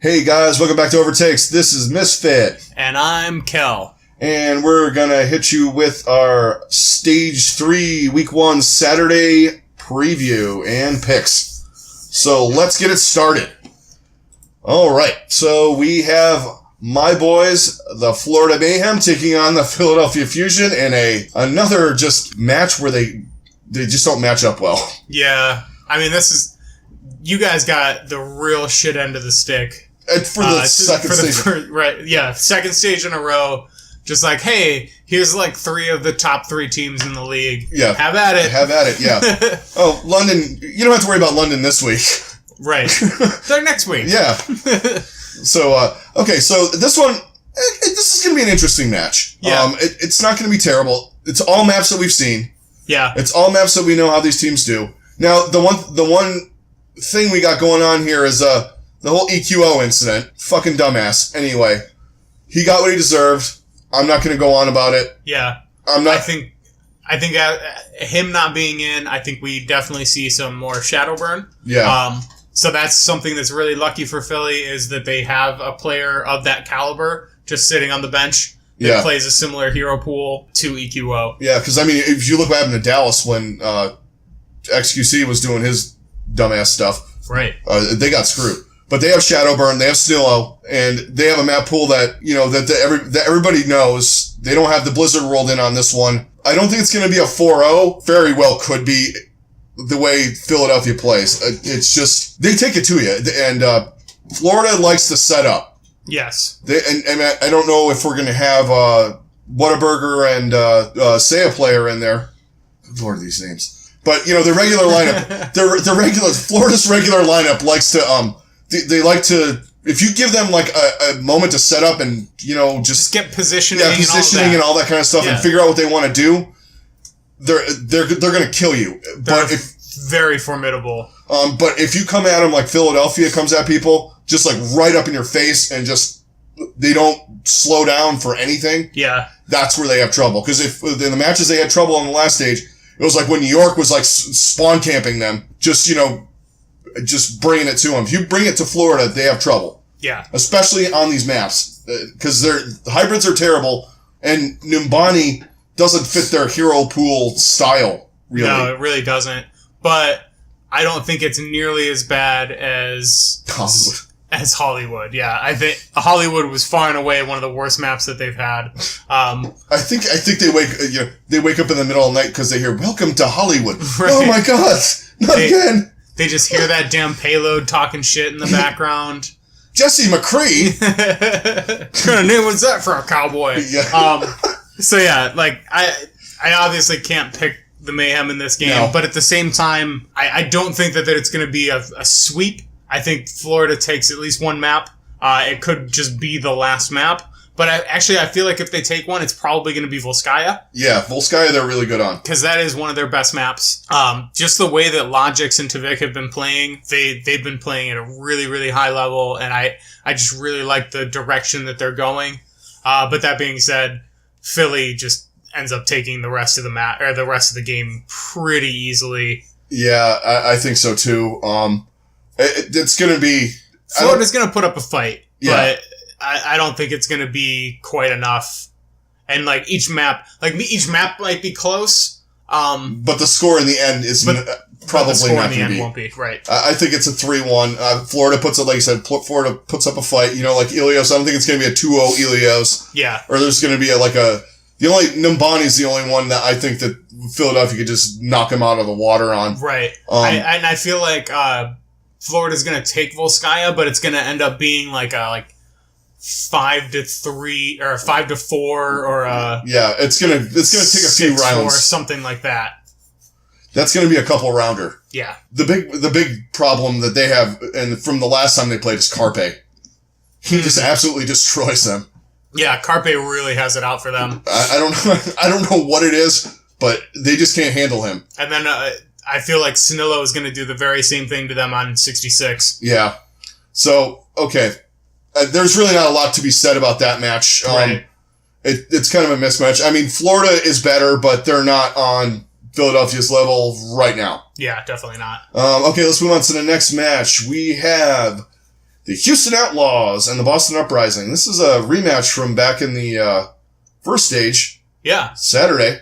Hey guys, welcome back to Overtakes. This is Misfit. And I'm Kel. And we're gonna hit you with our Stage 3 Week 1 Saturday preview and picks. So let's get it started. Alright, so we have my boys, the Florida Mayhem, taking on the Philadelphia Fusion in another just match where they just don't match up well. Yeah, I mean, you guys got the real shit end of the stick. For the second stage. Right, second stage in a row. Just like, hey, here's like 3 of the top 3 teams in the league. Yeah. Have at it. Yeah. Oh, London, you don't have to worry about London this week. Right. They're next week. Yeah. So, okay, so this one, this is going to be an interesting match. Yeah. It's not going to be terrible. It's all maps that we've seen. Yeah. It's all maps that we know how these teams do. Now, the one thing we got going on here is, the whole EQO incident. Fucking dumbass. Anyway, he got what he deserved. I'm not going to go on about it. Yeah. I think him not being in, I think we definitely see some more shadow burn. Yeah. So that's something that's really lucky for Philly is that they have a player of that caliber just sitting on the bench that plays a similar hero pool to EQO. Yeah, because, I mean, if you look what happened to Dallas when XQC was doing his dumbass stuff. Right. They got screwed. But they have Shadowburn, they have Snillo, and they have a map pool that, that everybody knows. They don't have the Blizzard rolled in on this one. I don't think it's going to be a 4-0. Very well could be the way Philadelphia plays. It's just, they take it to you. And Florida likes to set up. Yes. And I don't know if we're going to have Whataburger and Saya player in there. Good Lord, these names. But, the regular lineup, Florida's regular lineup likes to, they like to, if you give them like a moment to set up and, just get positioning, and all that kind of stuff and figure out what they want to do, they're going to kill you. But very formidable. But if you come at them like Philadelphia comes at people, just like right up in your face and just, they don't slow down for anything. Yeah. That's where they have trouble. Because if in the matches they had trouble on the last stage, it was like when New York was like spawn camping them, just bringing it to them. If you bring it to Florida, they have trouble. Yeah. Especially on these maps. Because the hybrids are terrible, and Numbani doesn't fit their hero pool style, really. No, it really doesn't. But I don't think it's nearly as bad as Hollywood. Yeah, I think Hollywood was far and away one of the worst maps that they've had. I think they wake up in the middle of the night because they hear "Welcome to Hollywood." Right. Oh my God, not again. They just hear that damn payload talking shit in the background. Jesse McCree. What kind of name was that for a cowboy? Yeah. So yeah, like I obviously can't pick the Mayhem in this game, but at the same time, I don't think that it's going to be a sweep. I think Florida takes at least one map. It could just be the last map. But I feel like if they take one, it's probably going to be Volskaya. Yeah, Volskaya they're really good on. Because that is one of their best maps. Just the way that Logix and Tavik have been playing, they've been playing at a really, really high level, and I just really like the direction that they're going. But that being said, Philly just ends up taking the rest of the map or the rest of the game pretty easily. Yeah, I think so too. It's going to be Florida's going to put up a fight, but I don't think it's going to be quite enough. And like each map might be close. But the score in the end is probably not going to be. Won't be right. I think it's a 3-1. Florida puts up, like you said, Florida puts up a fight. Like Ilios. I don't think it's going to be a 2-0 Ilios. Yeah. Or there's going to be Numbani's the only one that I think that Philadelphia could just knock him out of the water on. Right. And I feel like Florida's going to take Volskaya, but it's going to end up being like 5-3 or 5-4 or it's gonna take a few rounds or something like that. That's gonna be a couple rounder. Yeah. The big problem that they have, and from the last time they played, is Carpe. He just absolutely destroys them. Yeah, Carpe really has it out for them. I don't know what it is, but they just can't handle him. And then I feel like Snillo is gonna do the very same thing to them on 66. Yeah. So okay. There's really not a lot to be said about that match. Right. It's kind of a mismatch. I mean, Florida is better, but they're not on Philadelphia's level right now. Yeah, definitely not. Okay, let's move on to the next match. We have the Houston Outlaws and the Boston Uprising. This is a rematch from back in the first stage. Yeah. Saturday.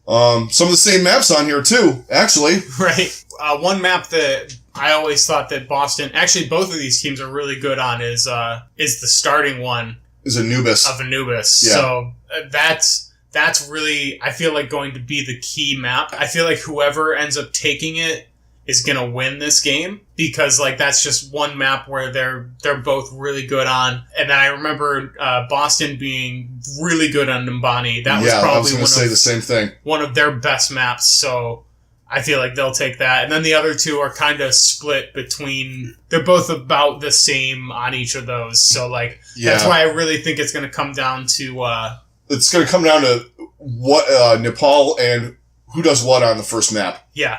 Some of the same maps on here, too, actually. Right. One map that I always thought that Boston... Actually, both of these teams are really good on is the starting one. Is Anubis. Of Anubis. Yeah. So that's really, I feel like, going to be the key map. I feel like whoever ends up taking it is going to win this game because, like, that's just one map where they're both really good on. And then I remember Boston being really good on Nimbani. That was probably I was going to say the same thing. One of their best maps, so I feel like they'll take that. And then the other two are kind of split between... They're both about the same on each of those. So, like, that's why I really think it's going to come down to... it's going to come down to what Nepal and who does what on the first map. Yeah.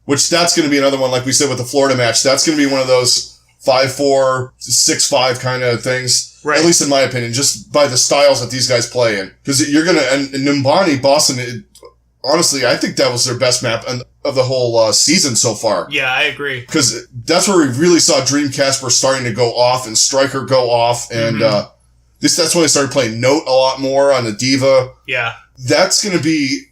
Which that's going to be another one, like we said with the Florida match. That's going to be one of those 5-4, 6-5 kind of things. Right. At least in my opinion, just by the styles that these guys play in. Because you're going to... And Nimbani, Boston... Honestly, I think that was their best map of the whole season so far. Yeah, I agree. Because that's where we really saw Dream Casper starting to go off and Striker go off. And that's when they started playing Note a lot more on the Diva. Yeah. That's going to be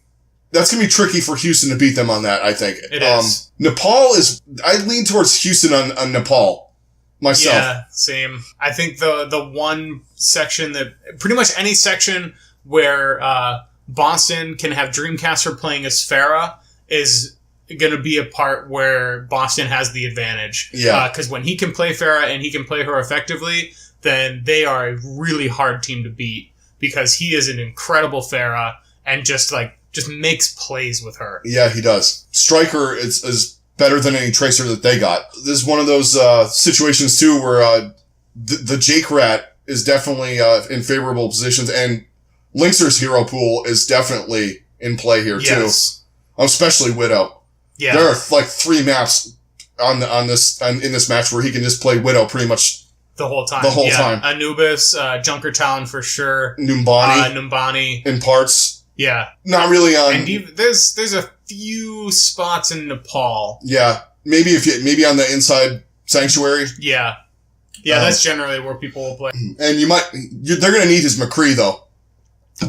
tricky for Houston to beat them on that, I think. It is. Nepal is... I lean towards Houston on Nepal myself. Yeah, same. I think the one section that... Pretty much any section where... Boston can have Dreamcaster playing as Farah is going to be a part where Boston has the advantage. Yeah. Because when he can play Farah and he can play her effectively, then they are a really hard team to beat because he is an incredible Farah and just makes plays with her. Yeah, he does. Striker is better than any Tracer that they got. This is one of those situations, too, where the Jake Rat is definitely in favorable positions, and Lynxer's hero pool is definitely in play here, too. Especially Widow. Yeah. There are, like, 3 maps in this match where he can just play Widow pretty much the whole time. Anubis, Junkertown for sure. Numbani. In parts. Yeah. Not really on... And there's a few spots in Nepal. Yeah. Maybe on the inside Sanctuary. Yeah. Yeah, that's generally where people will play. And they're going to need his McCree, though.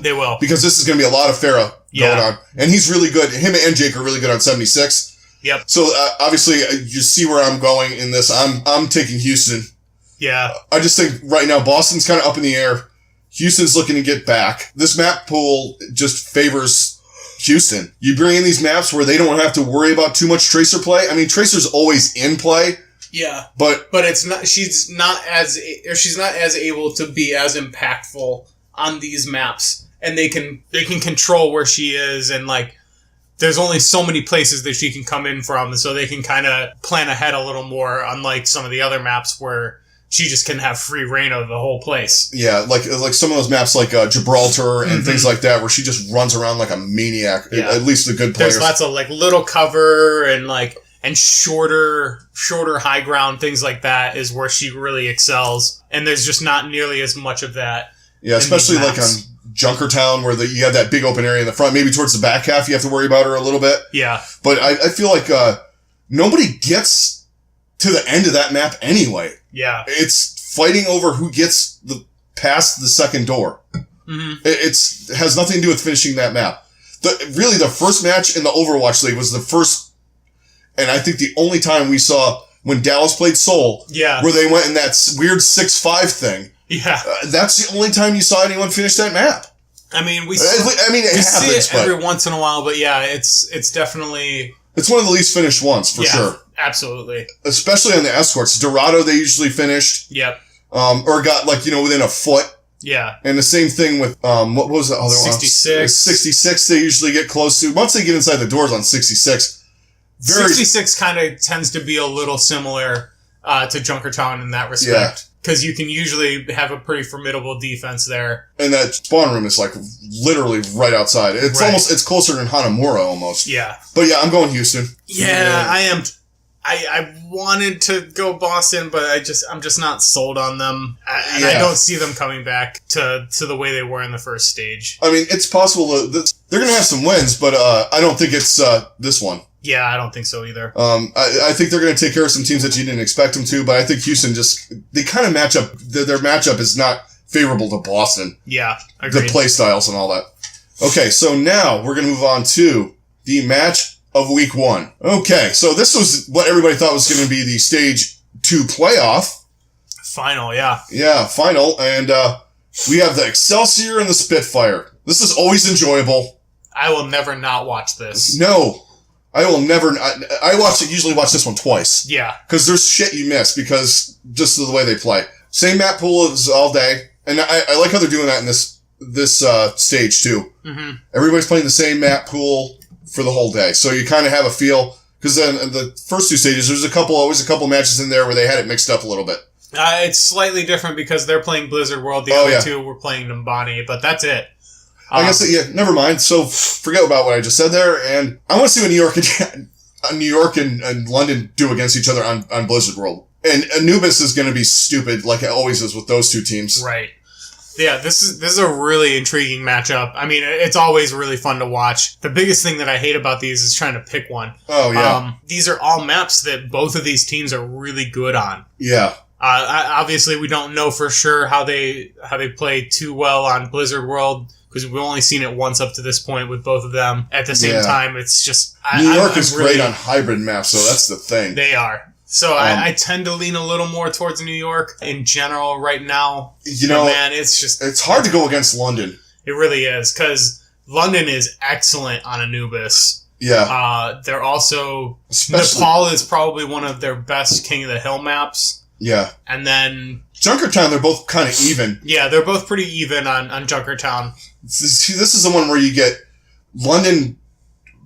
They will. Because this is going to be a lot of Farah going on. And he's really good. Him and Jake are really good on 76. Yep. So, obviously, you see where I'm going in this. I'm taking Houston. Yeah. I just think right now Boston's kind of up in the air. Houston's looking to get back. This map pool just favors Houston. You bring in these maps where they don't have to worry about too much Tracer play. I mean, Tracer's always in play. Yeah. But it's not, she's not as able to be as impactful on these maps, and they can control where she is, and like there's only so many places that she can come in from, so they can kind of plan ahead a little more, unlike some of the other maps where she just can have free reign of the whole place. Yeah, like some of those maps like Gibraltar and things like that, where she just runs around like a maniac. Yeah. At least the good players. There's lots of like little cover and shorter high ground, things like that is where she really excels, and there's just not nearly as much of that. Yeah, especially like on Junkertown where you have that big open area in the front. Maybe towards the back half you have to worry about her a little bit. Yeah. But I feel like nobody gets to the end of that map anyway. Yeah. It's fighting over who gets past the second door. Mm-hmm. It has nothing to do with finishing that map. Really, the first match in the Overwatch League was the first, and I think the only time we saw when Dallas played Seoul, where they went in that weird 6-5 thing. Yeah. That's the only time you saw anyone finish that map. I mean, it happens, see it every once in a while, but yeah, it's definitely... It's one of the least finished ones, for sure. Absolutely. Especially on the escorts. Dorado, they usually finished. Yep. Or got, within a foot. Yeah. And the same thing with, what was the other 66. one? 66 they usually get close to. Once they get inside the doors on 66. 66 kind of tends to be a little similar to Junkertown in that respect. Because you can usually have a pretty formidable defense there. And that spawn room is literally right outside. It's it's closer than Hanamura almost. Yeah. But yeah, I'm going Houston. Yeah, I am. I wanted to go Boston, but I'm just not sold on them. I don't see them coming back to the way they were in the first stage. I mean, it's possible that they're going to have some wins, but I don't think it's this one. Yeah, I don't think so either. I think they're going to take care of some teams that you didn't expect them to, but I think Houston they kind of match up. Their matchup is not favorable to Boston. Yeah, agreed. The play styles and all that. Okay, so now we're going to move on to the match of week 1. Okay, so this was what everybody thought was going to be the stage 2 playoff. Final, yeah. Yeah, final. And we have the Excelsior and the Spitfire. This is always enjoyable. I will never not watch this. No. I will never... I usually watch this one twice. Yeah. Because there's shit you miss because just the way they play. Same map pool as all day. And I like how they're doing that in this stage too. Mm-hmm. Everybody's playing the same map pool for the whole day. So you kind of have a feel. Because then in the first 2 stages, there's always a couple matches in there where they had it mixed up a little bit. It's slightly different because they're playing Blizzard World. The other 2 were playing Numbani, but that's it. I guess, never mind. So forget about what I just said there. And I want to see what New York and London do against each other on Blizzard World. And Anubis is going to be stupid like it always is with those 2 teams. Right. Yeah, this is a really intriguing matchup. I mean, it's always really fun to watch. The biggest thing that I hate about these is trying to pick one. Oh, yeah. These are all maps that both of these teams are really good on. Yeah. Obviously, we don't know for sure how they play too well on Blizzard World because we've only seen it once up to this point with both of them. At the same time, it's just... New York is great on hybrid maps, so that's the thing. They are. So I tend to lean a little more towards New York in general right now. Man, it's hard to go against London. It really is, because London is excellent on Anubis. Yeah. They're also... Nepal is probably one of their best King of the Hill maps. Yeah. And then... Junkertown, they're both kind of even. Yeah, they're both pretty even on Junkertown. See, this is the one where you get... London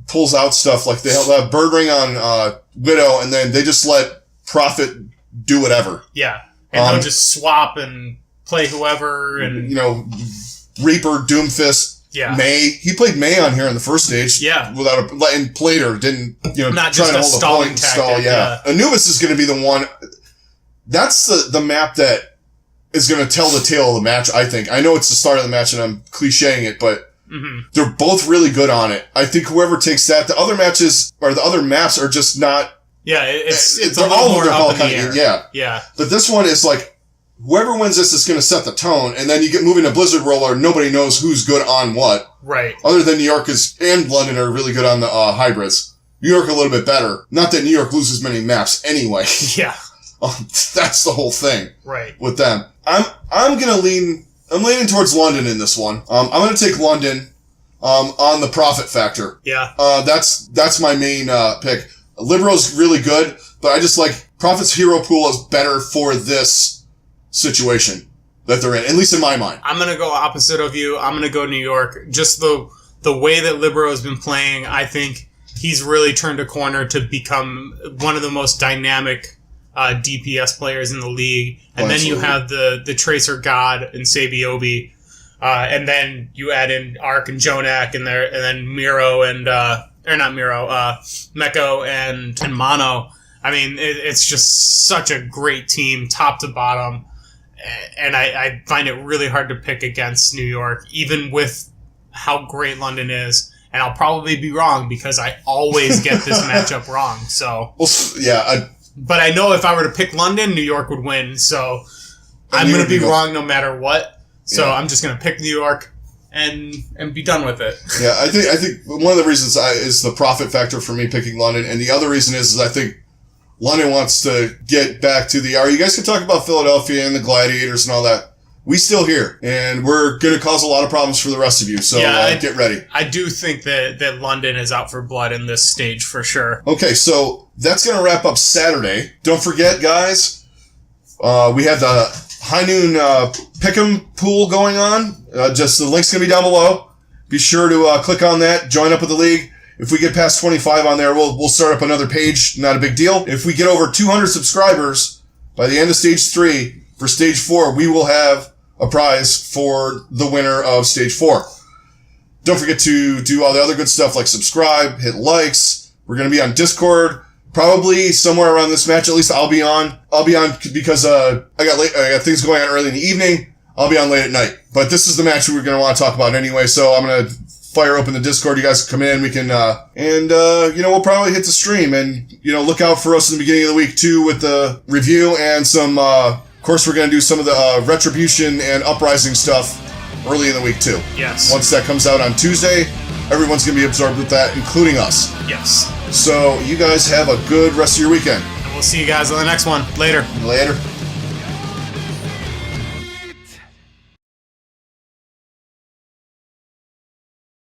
pulls out stuff like they have Bird Ring on Widow, and then they just let Prophet do whatever. Yeah. And they'll just swap and play whoever, and... Reaper, Doomfist... Yeah. May. He played May on here in the first stage. Yeah. And played her. Didn't, not just a stalling tactic. Yeah. Anubis is going to be the one... That's the map that is going to tell the tale of the match, I think. I know it's the start of the match and I'm clichéing it, but they're both really good on it. I think whoever takes that, the other matches, or the other maps are just not... Yeah, it's a little more up in the air. Yeah. But this one is like, whoever wins this is going to set the tone, and then you get moving to Blizzard World where nobody knows who's good on what. Right. Other than New York and London are really good on the hybrids. New York a little bit better. Not that New York loses many maps anyway. Yeah. That's the whole thing. Right. With them. I'm leaning towards London in this one. I'm gonna take London, on the profit factor. Yeah. That's my main, pick. Libero's really good, but I just like, Profit's hero pool is better for this situation that they're in, at least in my mind. I'm gonna go opposite of you. I'm gonna go New York. Just the way that Libero has been playing, I think he's really turned a corner to become one of the most dynamic DPS players in the league. And then you have the Tracer God and Sabiobi. And then you add in Ark and Jonak and then Miro and, or not Miro, Meko and Mono. I mean, it's just such a great team, top to bottom. And I find it really hard to pick against New York, even with how great London is. And I'll probably be wrong because I always get this matchup wrong. So, well, yeah. But I know if I were to pick London, New York would win. So I'm going to be wrong no matter what. So I'm just going to pick New York and be done with it. Yeah, I think one of the reasons is the profit factor for me picking London, and the other reason is I think London wants to get back to the... You guys can talk about Philadelphia and the Gladiators and all that. We still here, and we're going to cause a lot of problems for the rest of you, so get ready. I do think that London is out for blood in this stage for sure. Okay, so that's going to wrap up Saturday. Don't forget, guys, we have the High Noon Pick'em pool going on. Just the link's going to be down below. Be sure to click on that, join up with the league. If we get past 25 on there, we'll start up another page. Not a big deal. If we get over 200 subscribers by the end of Stage 3, for Stage 4, we will have a prize for the winner of Stage 4. Don't forget to do all the other good stuff like subscribe, hit likes. We're going to be on Discord. Probably somewhere around this match, at least I'll be on. I'll be on because I got things going on early in the evening. I'll be on late at night. But this is the match we're going to want to talk about anyway, so I'm going to fire open the Discord. You guys come in. We can, we'll probably hit the stream and, look out for us in the beginning of the week too with the review and some, of course, we're going to do some of the Retribution and Uprising stuff early in the week too. Yes. Once that comes out on Tuesday, everyone's going to be absorbed with that, including us. Yes. So you guys have a good rest of your weekend. And we'll see you guys on the next one. Later. Later.